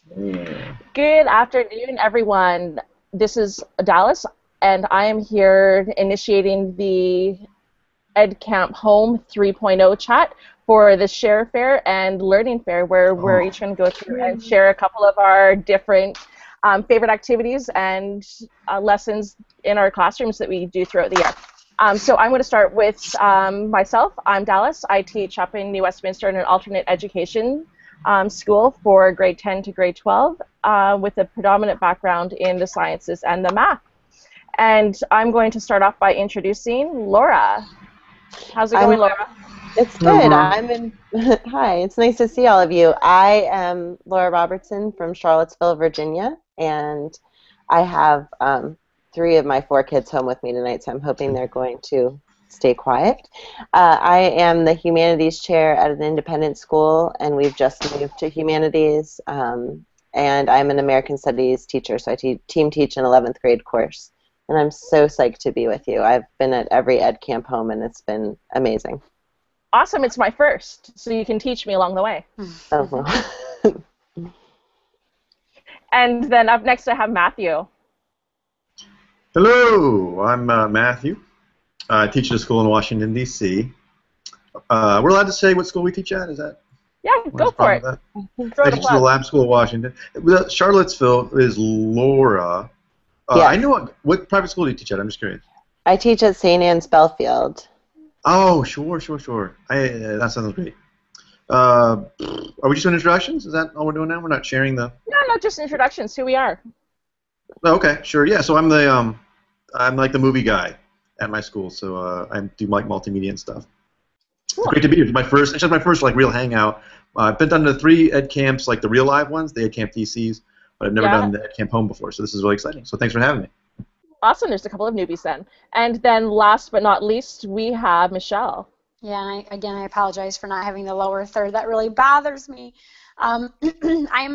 Yeah. Good afternoon, everyone. This is Dallas, and I am here initiating the EdCamp Home 3.0 chat for the Share Fair and Learning Fair, where we're Oh, each going to go through and share a couple of our different favorite activities and lessons in our classrooms that we do throughout the year. So I'm going to start with myself. I'm Dallas. I teach up in New Westminster in an alternate education school for grade 10 to grade 12 with a predominant background in the sciences and the math. And I'm going to start off by introducing Laura. How's it I'm going, Laura? It's hello, good. Laura. I'm in Hi, it's nice to see all of you. I am Laura Robertson from Charlottesville, Virginia, and I have three of my four kids home with me tonight, so I'm hoping they're going to stay quiet. I am the humanities chair at an independent school, and we've just moved to humanities, and I'm an American Studies teacher, so I team teach an 11th grade course. And I'm so psyched to be with you. I've been at every Ed Camp home, and it's been amazing. Awesome, it's my first, so you can teach me along the way. Oh, well. And then up next I have Matthew. Hello, I'm Matthew. I teach at a school in Washington, D.C. We're allowed to say what school we teach at? Is that Yeah, what's go the for problem it. with that? Throw I the teach at the plug. Lab School of Washington. Charlottesville is Laura. I Yes, know what private school do you teach at? I'm just curious. I teach at St. Anne's Belfield. Oh, sure. That sounds great. Are we just doing introductions? Is that all we're doing now? We're not sharing the. No, no, just introductions, who we are. Oh, okay, sure. Yeah. So I'm like the movie guy at my school. So I do like multimedia and stuff. It's Cool. great to be here. It's my first like real hangout. I've been done to 3 ed camps, like the real live ones, the ed camp DCs, but I've never Yeah, done the ed camp home before. So this is really exciting. So thanks for having me. awesome. There's a couple of newbies then. And then last but not least, we have Michelle. Yeah, and I apologize for not having the lower third. That really bothers me. I'm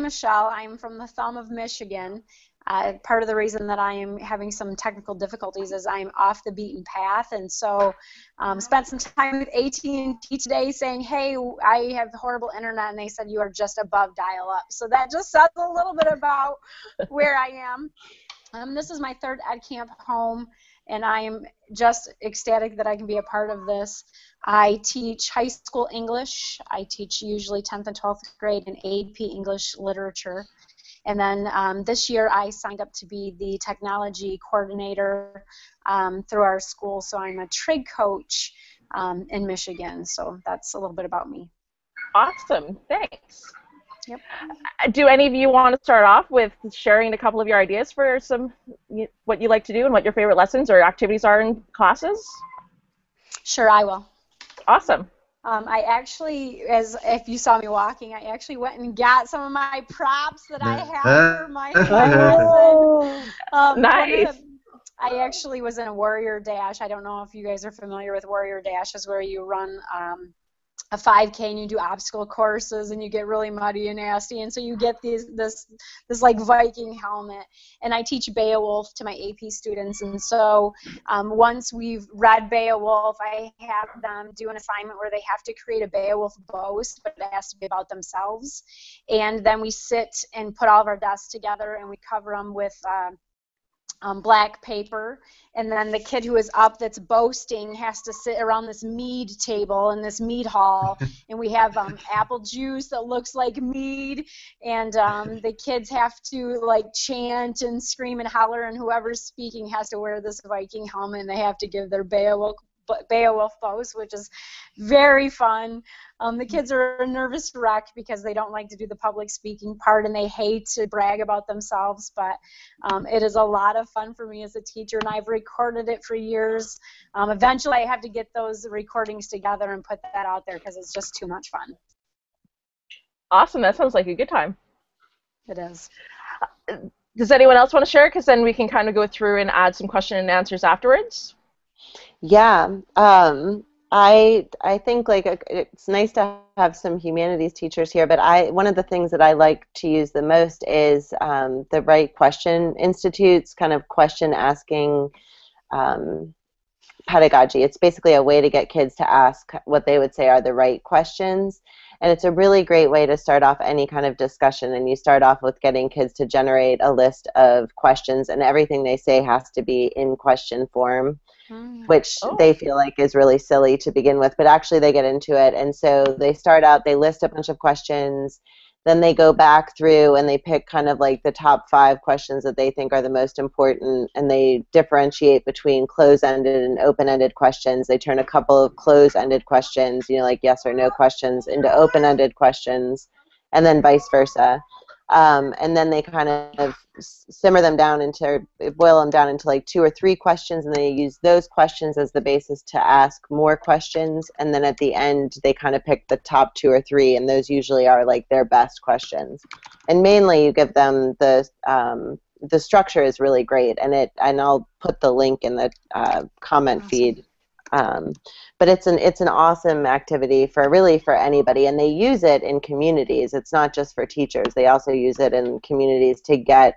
Michelle. I'm from the thumb of Michigan. Part of the reason that I am having some technical difficulties is I'm off the beaten path, and so spent some time with AT&T today saying, hey, I have horrible internet, and they said you are just above dial-up. So that just says a little bit about where I am. This is my third Ed Camp home, and I am just ecstatic that I can be a part of this. I teach high school English. I teach usually 10th and 12th grade in AP English literature. And then this year I signed up to be the technology coordinator through our school, so I'm a trig coach in Michigan. So that's a little bit about me. Awesome, thanks. Yep. Do any of you want to start off with sharing a couple of your ideas for what you like to do and what your favorite lessons or activities are in classes? Sure, I will. Awesome. I actually, as if you saw me walking, I actually went and got some of my props that I have for my lesson. Nice. I actually was in a Warrior Dash. I don't know if you guys are familiar with Warrior Dashes, where you run a 5K and you do obstacle courses and you get really muddy and nasty, and so you get this like Viking helmet. And I teach Beowulf to my AP students, and so once we've read Beowulf, I have them do an assignment where they have to create a Beowulf boast, but it has to be about themselves. And then we sit and put all of our desks together and we cover them with black paper, and then the kid who is up that's boasting has to sit around this mead table in this mead hall, and we have apple juice that looks like mead, and the kids have to like chant and scream and holler, and whoever's speaking has to wear this Viking helmet, and they have to give their Beowulf boast, which is very fun. The kids are a nervous wreck because they don't like to do the public speaking part and they hate to brag about themselves, but it is a lot of fun for me as a teacher, and I've recorded it for years. Eventually I have to get those recordings together and put that out there because it's just too much fun. Awesome, that sounds like a good time. It is. Does anyone else want to share? Because then we can kind of go through and add some question and answers afterwards. Yeah, I think like it's nice to have some humanities teachers here, but one of the things that I like to use the most is the Right Question Institute's kind of question asking pedagogy. It's basically a way to get kids to ask what they would say are the right questions. And it's a really great way to start off any kind of discussion. And you start off with getting kids to generate a list of questions, and everything they say has to be in question form, which they feel like is really silly to begin with, but actually they get into it. And so they start out, they list a bunch of questions, then they go back through and they pick kind of like the top 5 questions that they think are the most important, and they differentiate between close-ended and open-ended questions. They turn a couple of close-ended questions, like yes or no questions, into open-ended questions, and then vice versa. And then they kind of boil them down into like 2 or 3 questions, and they use those questions as the basis to ask more questions. And then at the end, they kind of pick the top 2 or 3, and those usually are like their best questions. And mainly, you give them the structure is really great, and I'll put the link in the comment feed. But it's an awesome activity for anybody, and they use it in communities. It's not just for teachers. They also use it in communities to get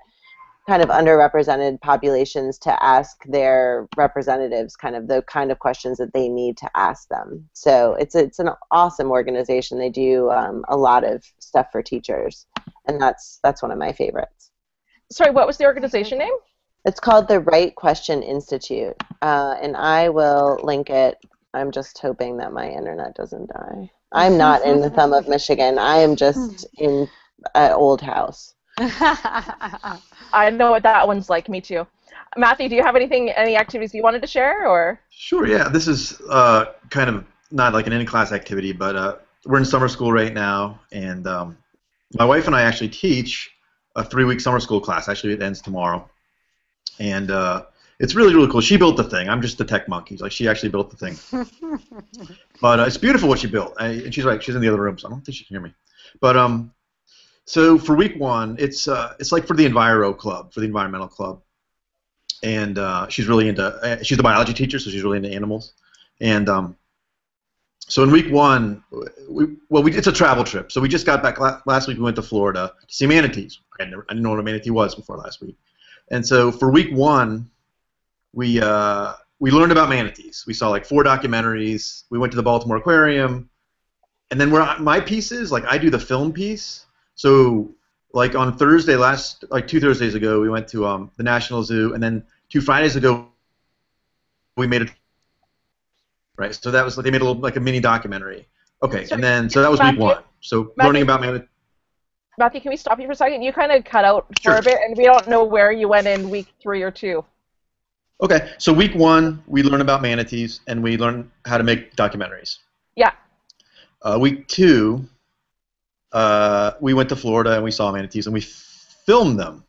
kind of underrepresented populations to ask their representatives kind of the kind of questions that they need to ask them. So it's an awesome organization. They do a lot of stuff for teachers, and that's one of my favorites. Sorry, what was the organization name? It's called the Right Question Institute, and I will link it. I'm just hoping that my internet doesn't die. I'm not in the thumb of Michigan. I am just in an old house. I know what that one's like. Me too. Matthew, do you have any activities you wanted to share, or? Sure. Yeah. This is kind of not like an in-class activity, but we're in summer school right now, and my wife and I actually teach a 3-week summer school class. Actually, it ends tomorrow. And it's really, really cool. She built the thing. I'm just the tech monkey. Like, she actually built the thing. But it's beautiful what she built. And she's in the other room, so I don't think she can hear me. But so for week 1, it's like for the Enviro Club, for the environmental club. And she's really into. She's a biology teacher, so she's really into animals. And so in week 1, it's a travel trip. So we just got back last week. We went to Florida to see manatees. I didn't know what a manatee was before last week. And so for week 1, we learned about manatees. We saw like 4 documentaries. We went to the Baltimore Aquarium, and then my piece is like I do the film piece. So like on Thursday, 2 Thursdays ago, we went to the National Zoo, and then 2 Fridays ago, we made right. So that was they made a mini documentary. Okay, and then so that was week 1. So learning about manatees. Matthew, can we stop you for a second? You kind of cut out for a bit, and we don't know where you went in week 3 or 2. Okay, so week 1, we learn about manatees, and we learn how to make documentaries. Yeah. Week 2, we went to Florida, and we saw manatees, and we filmed them.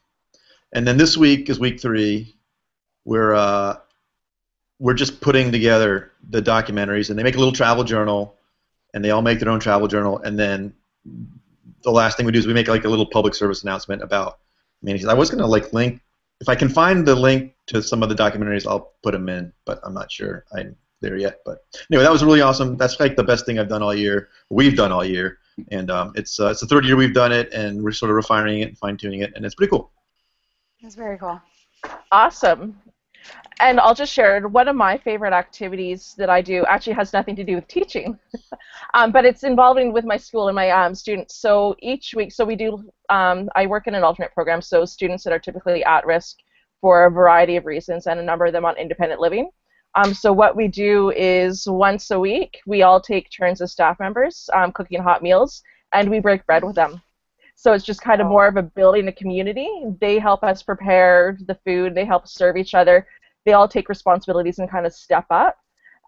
And then this week is week 3. We're just putting together the documentaries, and they make a little travel journal, and they all make their own travel journal, and then the last thing we do is we make like a little public service announcement about manatees. I was going to link, if I can find the link to some of the documentaries, I'll put them in, but I'm not sure I'm there yet. But anyway, that was really awesome. That's like the best thing I've done all year. We've done all year, and it's the 3rd year we've done it, and we're sort of refining it and fine-tuning it, and it's pretty cool. That's very cool. Awesome. And I'll just share one of my favorite activities that I do actually has nothing to do with teaching, but it's involving with my school and my students. So each week, we do, I work in an alternate program, so students that are typically at risk for a variety of reasons, and a number of them on independent living. So what we do is once a week, we all take turns as staff members cooking hot meals, and we break bread with them. So it's just kind of more of a building a community. They help us prepare the food. They help serve each other. They all take responsibilities and kind of step up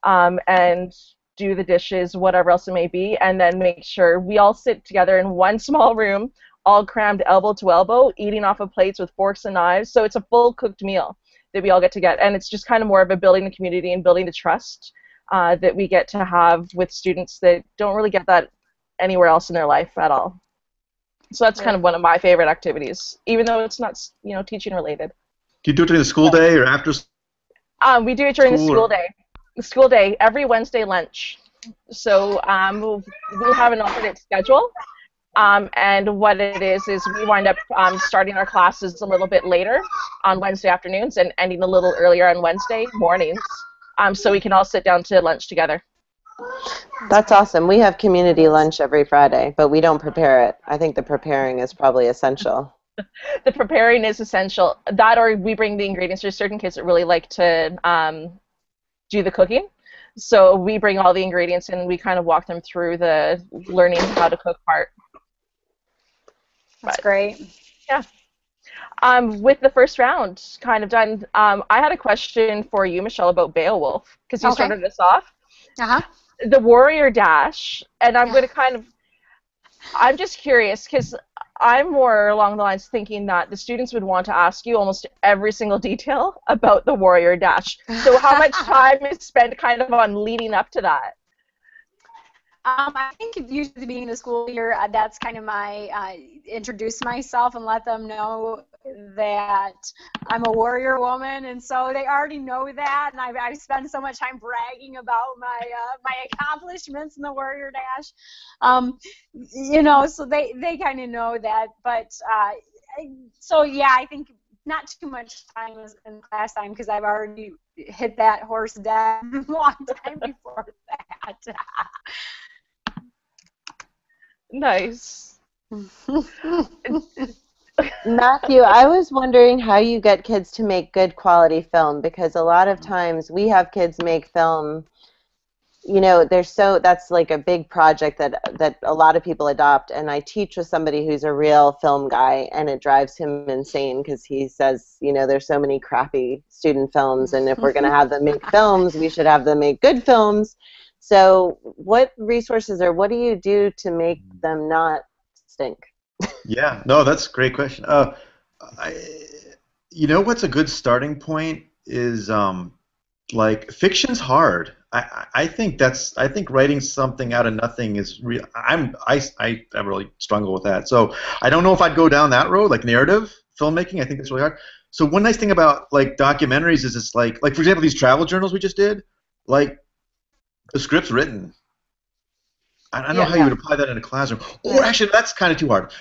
and do the dishes, whatever else it may be, and then make sure we all sit together in one small room, all crammed elbow to elbow, eating off of plates with forks and knives. So it's a full cooked meal that we all get to get. And it's just kind of more of a building the community and building the trust that we get to have with students that don't really get that anywhere else in their life at all. So that's kind of one of my favorite activities, even though it's not, teaching related. Do you do it during the school day or after? We do it during the school day. The school day, every Wednesday lunch. So we'll have an alternate schedule. And what it is we wind up starting our classes a little bit later on Wednesday afternoons and ending a little earlier on Wednesday mornings, so we can all sit down to lunch together. That's awesome. We have community lunch every Friday, but we don't prepare it. I think the preparing is probably essential. The preparing is essential. That, or we bring the ingredients. There's certain kids that really like to do the cooking. So we bring all the ingredients and we kind of walk them through the learning how to cook part. That's great. Yeah. With the first round kind of done, I had a question for you, Michelle, about Beowulf, because you started us off. Uh-huh. The Warrior Dash, and I'm going to kind of, I'm just curious, because I'm more along the lines thinking that the students would want to ask you almost every single detail about the Warrior Dash. So how much time is spent kind of on leading up to that? I think usually at the beginning of the school year, that's kind of my introduce myself and let them know that I'm a warrior woman, and so they already know that, and I spend so much time bragging about my accomplishments in the Warrior Dash, you know, so they kind of know that, but so yeah, I think not too much time in class time because I've already hit that horse dead a long time before that. Nice. Matthew, I was wondering how you get kids to make good quality film, because a lot of times we have kids make film, you know, that's like a big project that a lot of people adopt, and I teach with somebody who's a real film guy, and it drives him insane because he says, you know, there's so many crappy student films, and if we're going to have them make films, we should have them make good films. So what resources or what do you do to make them not stink? Yeah, no, that's a great question. You know what's a good starting point is like fiction's hard. I think writing something out of nothing is real. I really struggle with that. So I don't know if I'd go down that road, like narrative filmmaking. I think that's really hard. So one nice thing about like documentaries is it's like for example these travel journals we just did, like the script's written. I don't know how you would apply that in a classroom. Or actually, that's kind of too hard.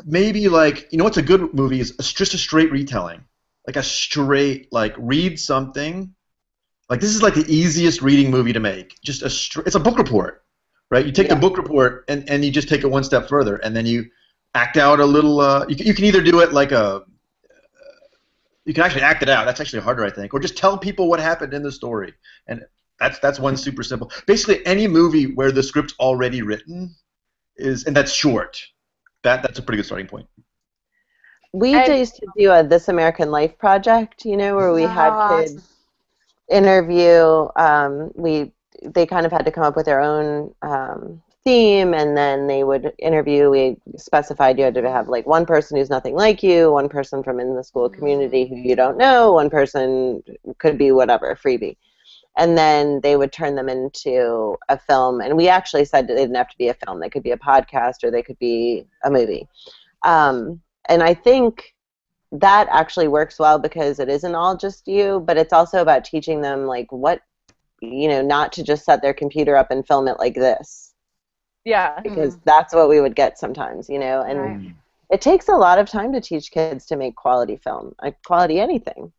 Maybe like, you know what's a good movie is just a straight retelling. Like a straight, like read something. Like this is like the easiest reading movie to make. Just it's a book report, right? You take the book report and you just take it one step further, and then you act out a little. You can either do it like you can actually act it out. That's actually harder, I think. Or just tell people what happened in the story. And that's one super simple. Basically, any movie where the script's already written and that's short. That's a pretty good starting point. We used to do a This American Life project, you know, where we had kids interview. They kind of had to come up with their own theme, and then they would interview. We specified you had to have like one person who's nothing like you, one person from in the school community who you don't know, one person could be whatever, freebie. And then they would turn them into a film. And we actually said they didn't have to be a film. They could be a podcast or they could be a movie. And I think that actually works well because it isn't all just you, but it's also about teaching them, like, what, you know, not to just set their computer up and film it like this. Yeah. Because that's what we would get sometimes, you know. And it takes a lot of time to teach kids to make quality film, quality anything.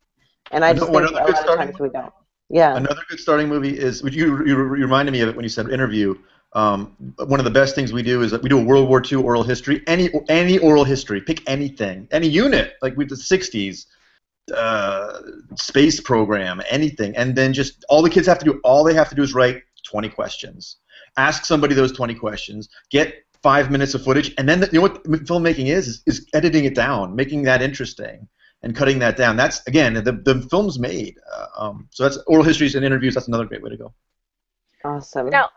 And I just think a lot of times we don't. Yeah. Another good starting movie is, you reminded me of it when you said interview. One of the best things we do is that we do a World War II oral history. Any oral history, pick anything, any unit, like with the 60s, space program, anything, and then just all they have to do is write 20 questions. Ask somebody those 20 questions. Get 5 minutes of footage, and then you know what filmmaking is editing it down, making that interesting. And cutting that down. That's, again, the film's made. So that's oral histories and interviews. That's another great way to go. Awesome. Now,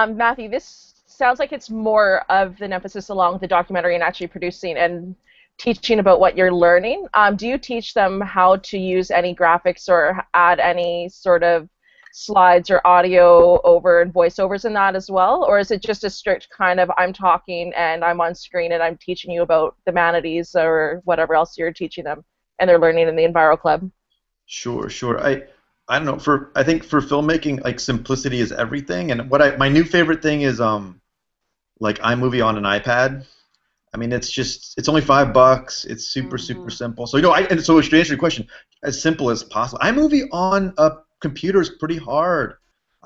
Matthew, this sounds like it's more of an emphasis along the documentary and actually producing and teaching about what you're learning. Do you teach them how to use any graphics or add any sort of slides or audio over and voiceovers in that as well? Or is it just a strict kind of I'm talking and I'm on screen and I'm teaching you about the manatees or whatever else you're teaching them and they're learning in the Enviro Club? Sure. I don't know. I think for filmmaking, like, simplicity is everything. And my new favorite thing is like iMovie on an iPad. I mean, it's only $5. It's super simple. So and so to answer your question, as simple as possible. iMovie on a computer is pretty hard.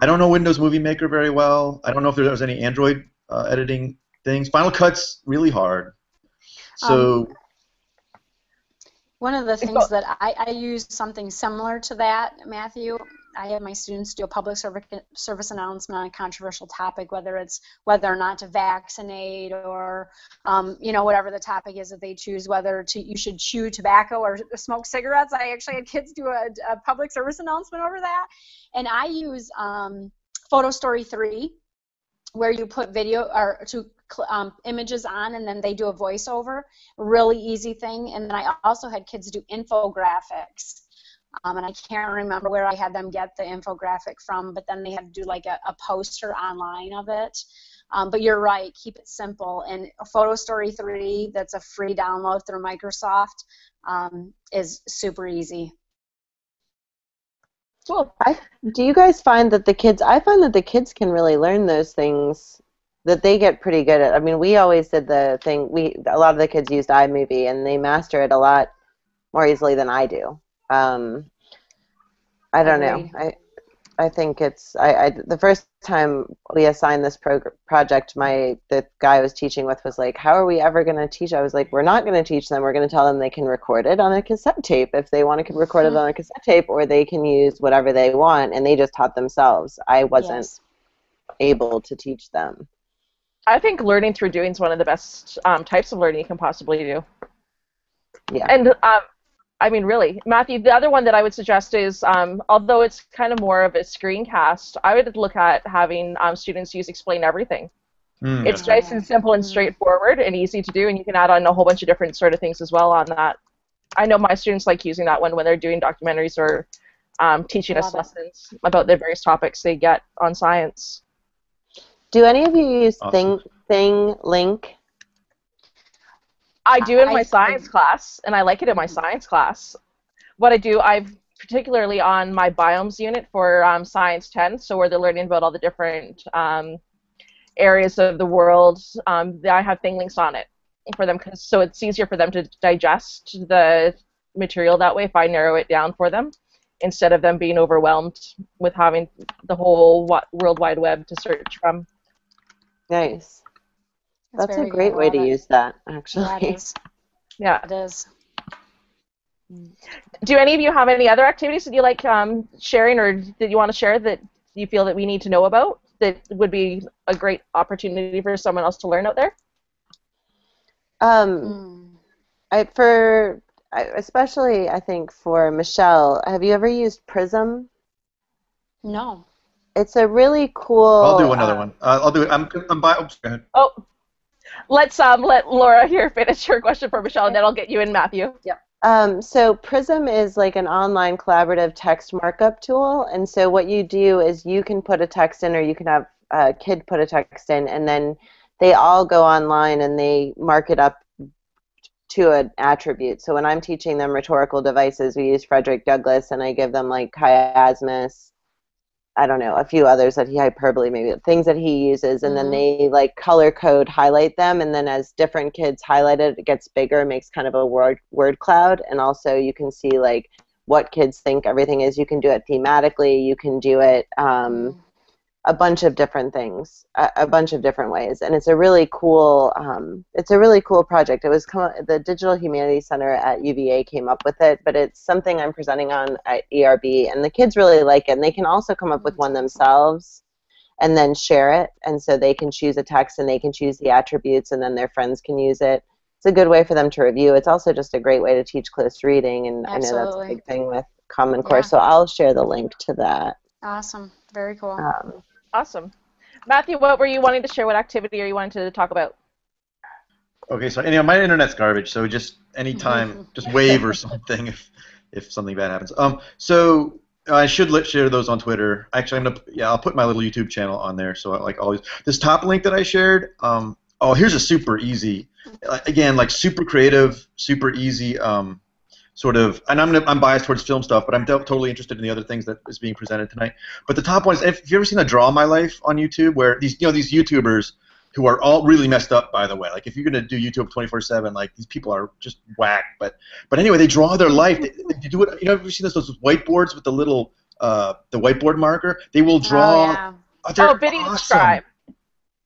I don't know Windows Movie Maker very well. I don't know if there was any Android editing things. Final Cut's really hard. So one of the things that I use something similar to that, Matthew. I have my students do a public service announcement on a controversial topic, whether or not to vaccinate or whatever the topic is that they choose, whether you should chew tobacco or smoke cigarettes. I actually had kids do a public service announcement over that, and I use Photo Story 3, where you put video or images on, and then they do a voiceover. Really easy thing. And then I also had kids do infographics. And I can't remember where I had them get the infographic from, but then they had to do like a poster online of it. But you're right, keep it simple. And Photo Story 3, that's a free download through Microsoft, is super easy. Cool. Do you guys find that I find that the kids can really learn those things, that they get pretty good at. I mean, we always did the thing, a lot of the kids used iMovie, and they master it a lot more easily than I do. I don't know. I think it's the first time we assigned this project, the guy I was teaching with was like, how are we ever going to teach? I was like, we're not going to teach them. We're going to tell them they can record it on a cassette tape if they want to record it on a cassette tape, or they can use whatever they want, and they just taught themselves. I wasn't able to teach them. I think learning through doing is one of the best types of learning you can possibly do. Yeah. And I mean, really, Matthew, the other one that I would suggest is, although it's kind of more of a screencast, I would look at having students use Explain Everything. It's nice and simple and straightforward and easy to do, and you can add on a whole bunch of different sort of things as well on that. I know my students like using that one when they're doing documentaries or teaching us lessons about the various topics they get on science. Do any of you use ThingLink? I do in my science class, and I like it in my science class. What I do, I've particularly on my biomes unit for Science 10, so where they're learning about all the different areas of the world, I have ThingLinks on it for them, so it's easier for them to digest the material that way if I narrow it down for them, instead of them being overwhelmed with having the whole World Wide Web to search from. Nice. That's a great way to use that, actually. Yeah, it is. Yeah. It is. Do any of you have any other activities that you like sharing, or that you want to share that you feel that we need to know about that would be a great opportunity for someone else to learn out there? Especially, I think, for Michelle, have you ever used Prism? No. It's a really cool... I'll do another one. I'll do it. Go ahead. Oh, let's let Laura here finish her question for Michelle, and then I'll get you in, Matthew. Yep. So Prism is like an online collaborative text markup tool, and so what you do is you can put a text in, or you can have a kid put a text in, and then they all go online and they mark it up to an attribute. So when I'm teaching them rhetorical devices, we use Frederick Douglass, and I give them like chiasmus, I don't know, a few others that hyperbole, maybe things that he uses, and then they like color code highlight them, and then as different kids highlight it, it gets bigger, makes kind of a word cloud, and also you can see like what kids think everything is. You can do it thematically, you can do it a bunch of different things, a bunch of different ways, and it's a really cool project. It was the Digital Humanities Center at UVA came up with it, but it's something I'm presenting on at ERB, and the kids really like it, and they can also come up with one themselves and then share it, and so they can choose a text and they can choose the attributes, and then their friends can use it. It's a good way for them to review. It's also just a great way to teach close reading, and Absolutely. I know that's a big thing with Common Core, so I'll share the link to that. Awesome. Very cool. Awesome. Matthew, what were you wanting to share? What activity are you wanting to talk about? Okay, so my internet's garbage, so just anytime, just wave or something if something bad happens. So I should share those on Twitter. Actually, I'll put my little YouTube channel on there. So like always, this top link that I shared. Here's a super easy, again, like super creative, super easy. Sort of, and I'm biased towards film stuff, but I'm totally interested in the other things that is being presented tonight. But the top one is, have you ever seen a Draw My Life on YouTube, where these YouTubers who are all really messed up, by the way. Like if you're gonna do YouTube 24/7, like these people are just whack. But anyway, they draw their life. They do it. Have you seen those whiteboards with the little the whiteboard marker, they will draw. Oh, yeah. They're Video awesome.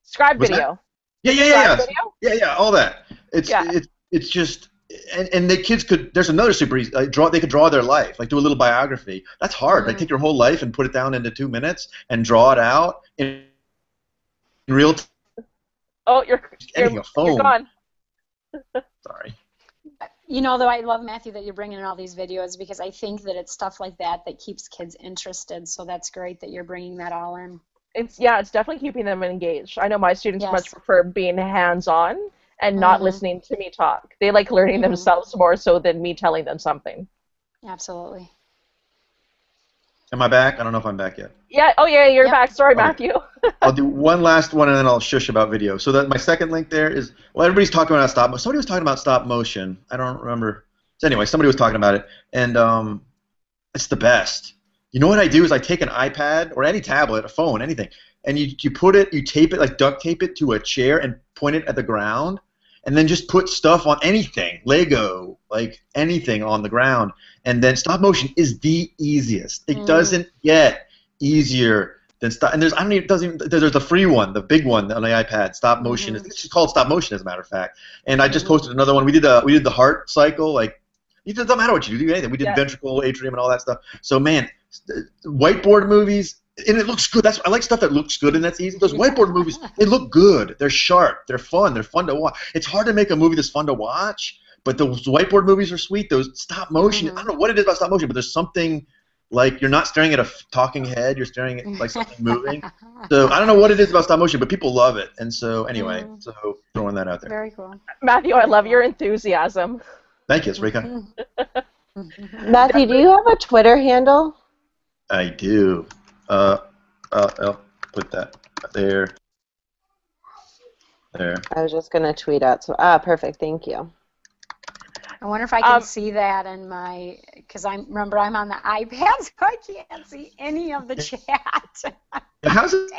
Scribe What's video. Yeah, Scribe video? yeah, all that. Yeah. It's just, and the kids could. There's another super easy draw. They could draw their life, like do a little biography. That's hard. Like take your whole life and put it down into 2 minutes and draw it out in real time. Oh, you're gone. Sorry. You know, though, I love, Matthew, that you're bringing in all these videos because I think that it's stuff like that that keeps kids interested. So that's great that you're bringing that all in. It's definitely keeping them engaged. I know my students much prefer being hands-on and not listening to me talk. They like learning themselves more so than me telling them something. Absolutely. Am I back? I don't know if I'm back yet. Yeah. Oh, yeah. You're back. Sorry, Matthew. I'll do one last one and then I'll shush about video. So that my second link there is, well, everybody's talking about stop motion. Somebody was talking about stop motion. I don't remember. So anyway, somebody was talking about it, and it's the best. You know what I do is I take an iPad or any tablet, a phone, anything, and you tape it, like duct tape it to a chair and point it at the ground, and then just put stuff on anything, Lego, like anything on the ground, and then stop motion is the easiest. It doesn't get easier than stop. And there's the free one, the big one on the iPad. Stop motion. It's just called stop motion, as a matter of fact. And I just posted another one. We did the heart cycle. Like it doesn't matter what you do anything. We did ventricle, atrium, and all that stuff. So man, whiteboard movies. And it looks good. I like stuff that looks good and that's easy. Those whiteboard movies, they look good. They're sharp. They're fun. They're fun to watch. It's hard to make a movie that's fun to watch, but those whiteboard movies are sweet. Those stop motion, I don't know what it is about stop motion, but there's something like you're not staring at a talking head. You're staring at like something moving. So I don't know what it is about stop motion, but people love it. And so anyway, so throwing that out there. Very cool. Matthew, I love your enthusiasm. Thank you. It's very kind. Matthew, do you have a Twitter handle? I do. I'll put that there. There. I was just gonna tweet out. So perfect. Thank you. I wonder if I can see that in my, because remember I'm on the iPad, so I can't see any of the chat. How's it,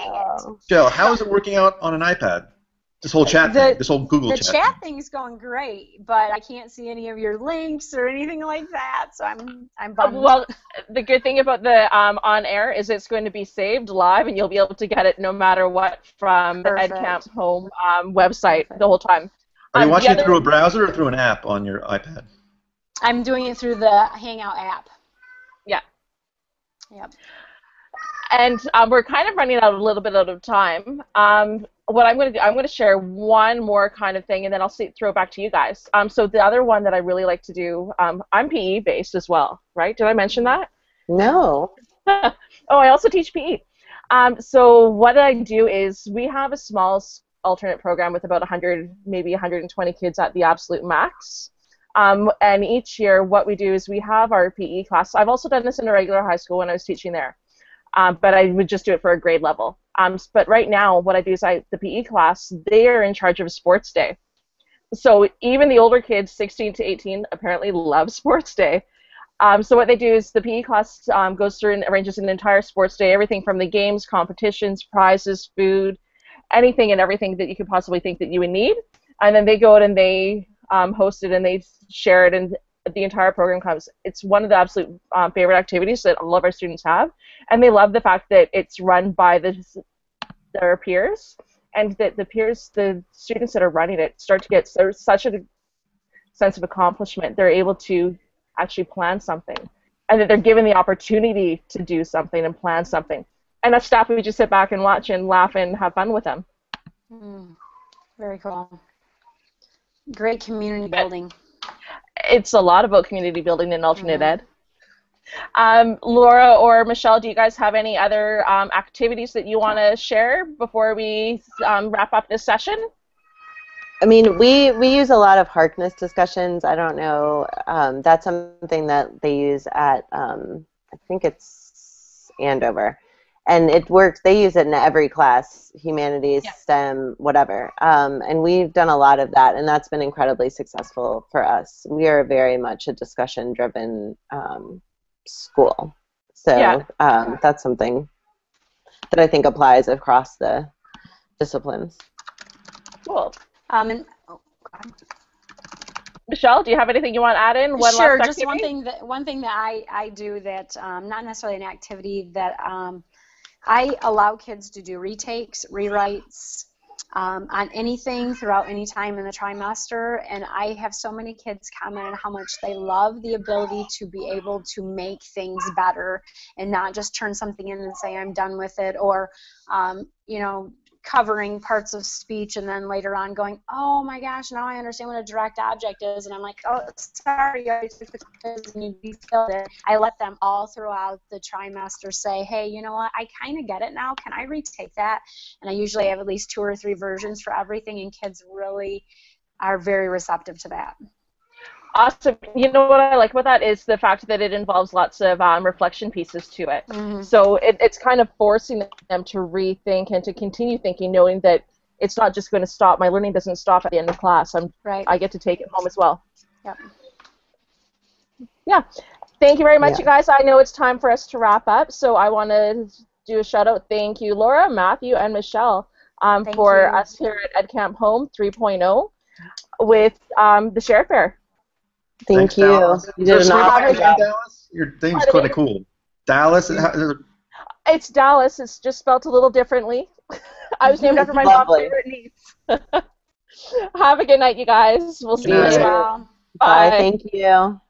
Jill? How is it working out on an iPad? This whole chat thing, this whole Google chat. The chat thing's going great, but I can't see any of your links or anything like that, so I'm bummed. Well, the good thing about the on air is it's going to be saved live, and you'll be able to get it no matter what from the EdCamp home website the whole time. Are you watching it through a browser or through an app on your iPad? I'm doing it through the Hangout app. Yeah. Yep. And we're kind of running out a little bit out of time. What I'm going to do, I'm going to share one more kind of thing, and then I'll throw it back to you guys. So the other one that I really like to do, I'm PE based as well, right? Did I mention that? No. Oh, I also teach PE. So what I do is we have a small alternate program with about 100, maybe 120 kids at the absolute max. And each year what we do is we have our PE class. I've also done this in a regular high school when I was teaching there. But I would just do it for a grade level. But right now, what I do is the PE class, they are in charge of a sports day. So even the older kids, 16 to 18, apparently love sports day. So what they do is the PE class goes through and arranges an entire sports day, everything from the games, competitions, prizes, food, anything and everything that you could possibly think that you would need. And then they go out and they host it and they share it, and the entire program comes. It's one of the absolute favorite activities that all of our students have, and they love the fact that it's run by their peers, and that the students that are running it start to get such a sense of accomplishment. They're able to actually plan something, and that they're given the opportunity to do something and plan something. And as staff, we just sit back and watch and laugh and have fun with them. Very cool. Great community building. It's a lot about community building in alternate ed. Laura or Michelle, do you guys have any other activities that you want to share before we wrap up this session? I mean, we use a lot of Harkness discussions. I don't know. That's something that they use at, I think it's Andover. And it works. They use it in every class, humanities, STEM, whatever. And we've done a lot of that, and that's been incredibly successful for us. We are very much a discussion-driven school. So that's something that I think applies across the disciplines. Cool. Michelle, do you have anything you want to add in? Sure. Last Just activity? one thing that I do that not necessarily an activity that I allow kids to do retakes, rewrites on anything throughout any time in the trimester, and I have so many kids comment on how much they love the ability to be able to make things better and not just turn something in and say I'm done with it, or you know, covering parts of speech and then later on going, oh my gosh, now I understand what a direct object is, and I'm like, oh, sorry, I took the quiz and you refilled it. I let them all throughout the trimester say, hey, you know what, I kind of get it now, can I retake that? And I usually have at least 2 or 3 versions for everything, and kids really are very receptive to that. Awesome. You know what I like about that is the fact that it involves lots of reflection pieces to it. Mm-hmm. So it's kind of forcing them to rethink and to continue thinking, knowing that it's not just going to stop. My learning doesn't stop at the end of class. Right. I get to take it home as well. Yep. Yeah. Thank you very much, Yeah. you guys. I know it's time for us to wrap up, so I want to do a shout out. Thank you, Laura, Matthew, and Michelle for you. us here at EdCamp Home 3.0 with the Share Fair. Thank you. Dallas. You did an awesome job. Dallas? Your thing's kind of cool. Dallas? It's Dallas. It's just spelled a little differently. I was named after my mom's Lovely. favorite niece. Have a good night, you guys. We'll see you Good night. later. Wow. Bye. Thank you.